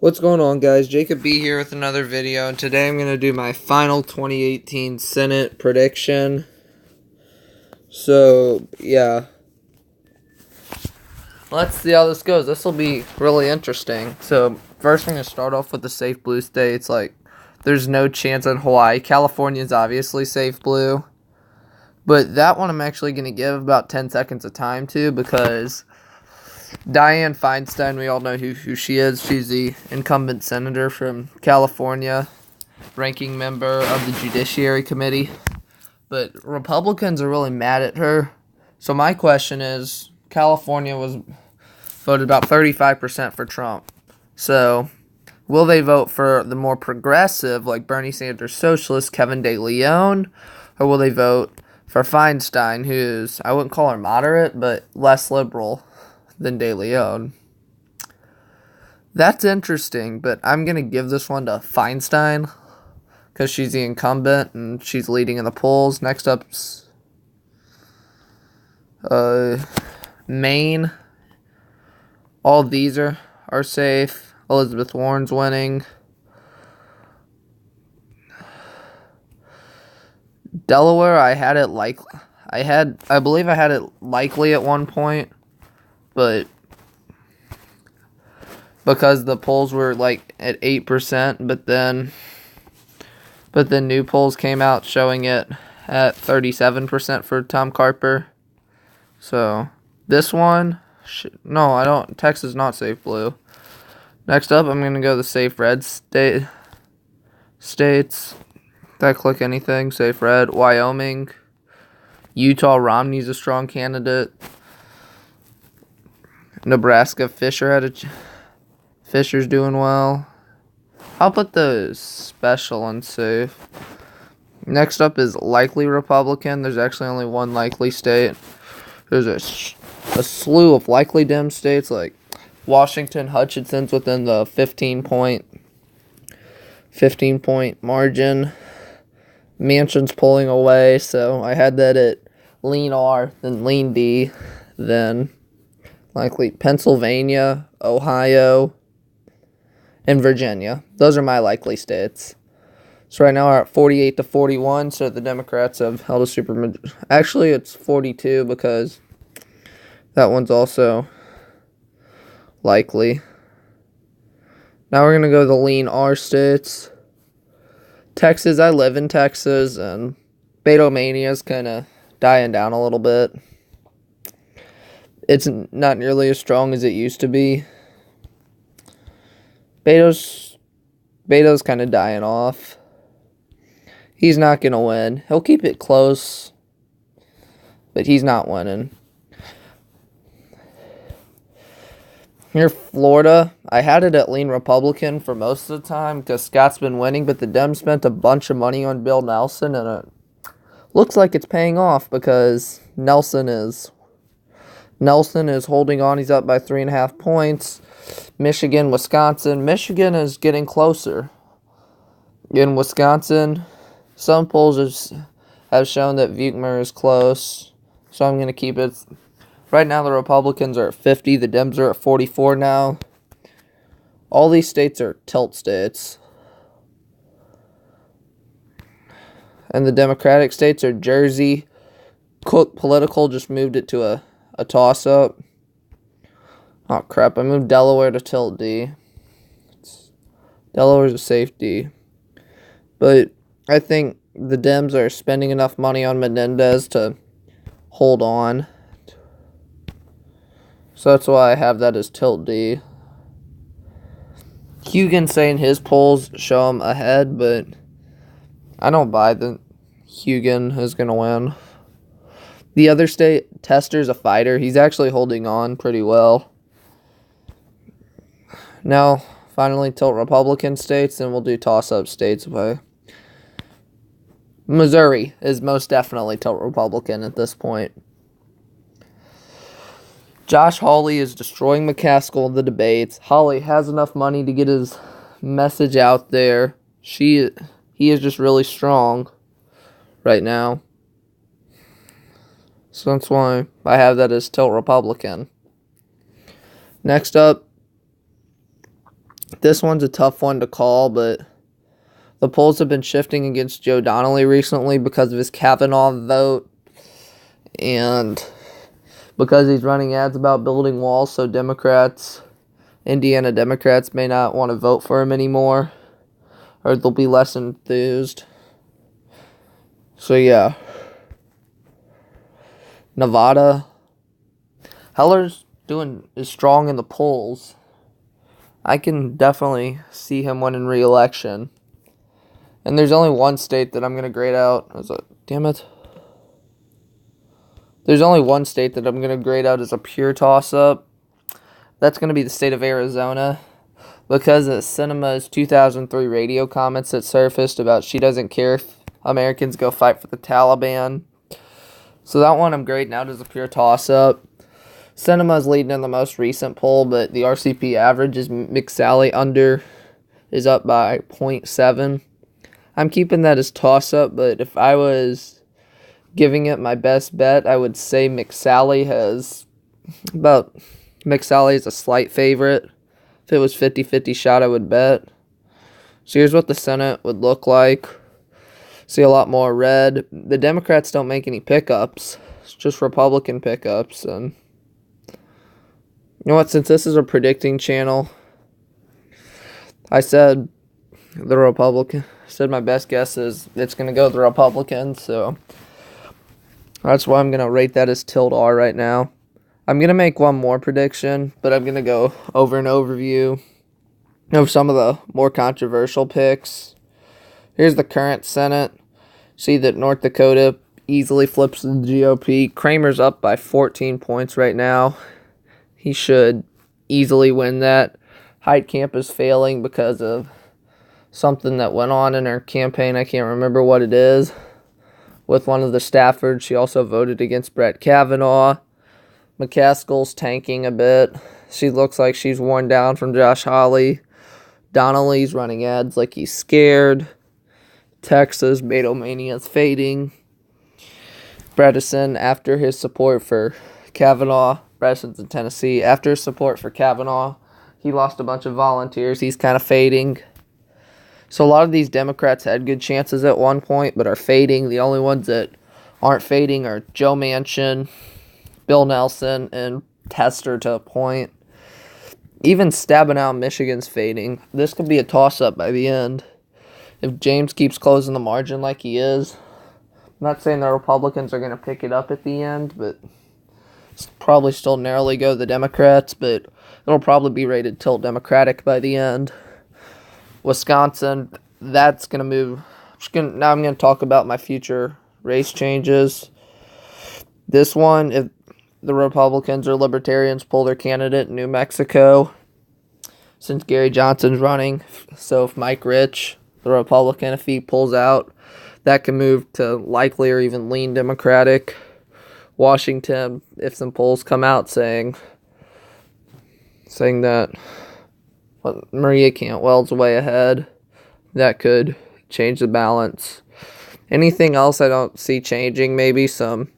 What's going on, guys? Jacob B here with another video, and today I'm going to do my final 2018 Senate prediction. So, yeah. Let's see how this goes. This will be really interesting. So, first I'm going to start off with the safe blue states. There's no chance in Hawaii. California is obviously safe blue. But that one I'm actually going to give about 10 seconds of time to, because Dianne Feinstein, we all know who she is. She's the incumbent senator from California, ranking member of the Judiciary Committee. But Republicans are really mad at her. So my question is, California was voted about 35% for Trump. So will they vote for the more progressive, like Bernie Sanders socialist, Kevin De Leon? Or will they vote for Feinstein, who's, I wouldn't call her moderate, but less liberal than De Leon? That's interesting, but I'm going to give this one to Feinstein because she's the incumbent and she's leading in the polls. Next up's Maine. All these are safe. Elizabeth Warren's winning. Delaware, I believe I had it likely at one point, but because the polls were like at 8%, but then new polls came out showing it at 37% for Tom Carper. So this one, no, I don't. Texas is not safe blue. Next up, I'm gonna go the safe red states. If I click anything, safe red. Wyoming, Utah, Romney's a strong candidate. Nebraska, Fisher's doing well. I'll put the special and safe. Next up is likely Republican. There's actually only one likely state. There's a slew of likely Dem states like Washington. Hutchinson's within the 15 point margin. Manchin's pulling away, so I had that at lean R, then lean D, then likely Pennsylvania, Ohio, and Virginia. Those are my likely states. So right now we're at 48-41, so the Democrats have held a supermajority. Actually, it's 42 because that one's also likely. Now we're going to go to the lean R states. Texas, I live in Texas, and Beto-mania is kind of dying down a little bit. It's not nearly as strong as it used to be. Beto's kind of dying off. He's not going to win. He'll keep it close, but he's not winning. Here, Florida, I had it at lean Republican for most of the time because Scott's been winning, but the Dems spent a bunch of money on Bill Nelson, and it looks like it's paying off because Nelson is holding on. He's up by 3.5 points. Michigan, Wisconsin. Michigan is getting closer. In Wisconsin, some polls have shown that Vuitmer is close, so I'm going to keep it. Right now, the Republicans are at 50. The Dems are at 44 now. All these states are tilt states. And the Democratic states are Jersey. Cook Political just moved it to a toss-up. Oh, crap. I moved Delaware to tilt D. Delaware's a safe D. But I think the Dems are spending enough money on Menendez to hold on. So that's why I have that as tilt D. Hugin's saying his polls show him ahead, but I don't buy that Hugin is going to win. The other state, Tester's a fighter. He's actually holding on pretty well. Now, finally, tilt Republican states, and we'll do toss-up states. Missouri is most definitely tilt Republican at this point. Josh Hawley is destroying McCaskill in the debates. Hawley has enough money to get his message out there. He is just really strong right now. So that's why I have that as tilt Republican. Next up, This one's a tough one to call, but the polls have been shifting against Joe Donnelly recently because of his Kavanaugh vote and because he's running ads about building walls, so Indiana Democrats may not want to vote for him anymore, or they'll be less enthused. So yeah. Nevada. Heller's is strong in the polls. I can definitely see him winning re-election. And there's only one state that I'm going to grade out as There's only one state that I'm going to grade out as a pure toss-up. That's going to be the state of Arizona. Because of Sinema's 2003 radio comments that surfaced about she doesn't care if Americans go fight for the Taliban. So that one I'm grading out as a pure toss-up. Sinema's leading in the most recent poll, but the RCP average is McSally is up by 0.7. I'm keeping that as toss-up, but if I was giving it my best bet, I would say McSally is a slight favorite. If it was 50-50 shot, I would bet. So here's what the Senate would look like. See a lot more red. The Democrats don't make any pickups. It's just Republican pickups. And you know what? Since this is a predicting channel, I said my best guess is it's going to go the Republicans. So that's why I'm going to rate that as tilt R right now. I'm going to make one more prediction, but I'm going to go over an overview of some of the more controversial picks. Here's the current Senate. See that North Dakota easily flips the GOP. Kramer's up by 14 points right now. He should easily win that. Heitkamp is failing because of something that went on in her campaign. I can't remember what it is. With one of the staffers, she also voted against Brett Kavanaugh. McCaskill's tanking a bit. She looks like she's worn down from Josh Hawley. Donnelly's running ads like he's scared. Texas, Beatlemania's fading. Bredesen, after his support for Kavanaugh, Bredesen's in Tennessee. After his support for Kavanaugh, he lost a bunch of volunteers. He's kind of fading. So a lot of these Democrats had good chances at one point, but are fading. The only ones that aren't fading are Joe Manchin, Bill Nelson, and Tester to a point. Even Stabenow, Michigan's fading. This could be a toss-up by the end. If James keeps closing the margin like he is. I'm not saying the Republicans are going to pick it up at the end, but it's probably still narrowly go the Democrats, but it'll probably be rated tilt Democratic by the end. Wisconsin, that's going to move. Now I'm going to talk about my future race changes. This one, if the Republicans or Libertarians pull their candidate in New Mexico, since Gary Johnson's running, so if Mike Rich, the Republican, if he pulls out, that can move to likely or even lean Democratic. Washington, if some polls come out saying that Maria Cantwell's way ahead, that could change the balance. Anything else I don't see changing. Maybe some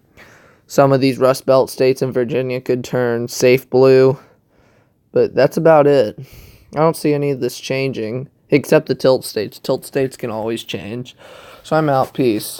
of these Rust Belt states in Virginia could turn safe blue, but that's about it. I don't see any of this changing, except the tilt states. Tilt states can always change. So I'm out. Peace.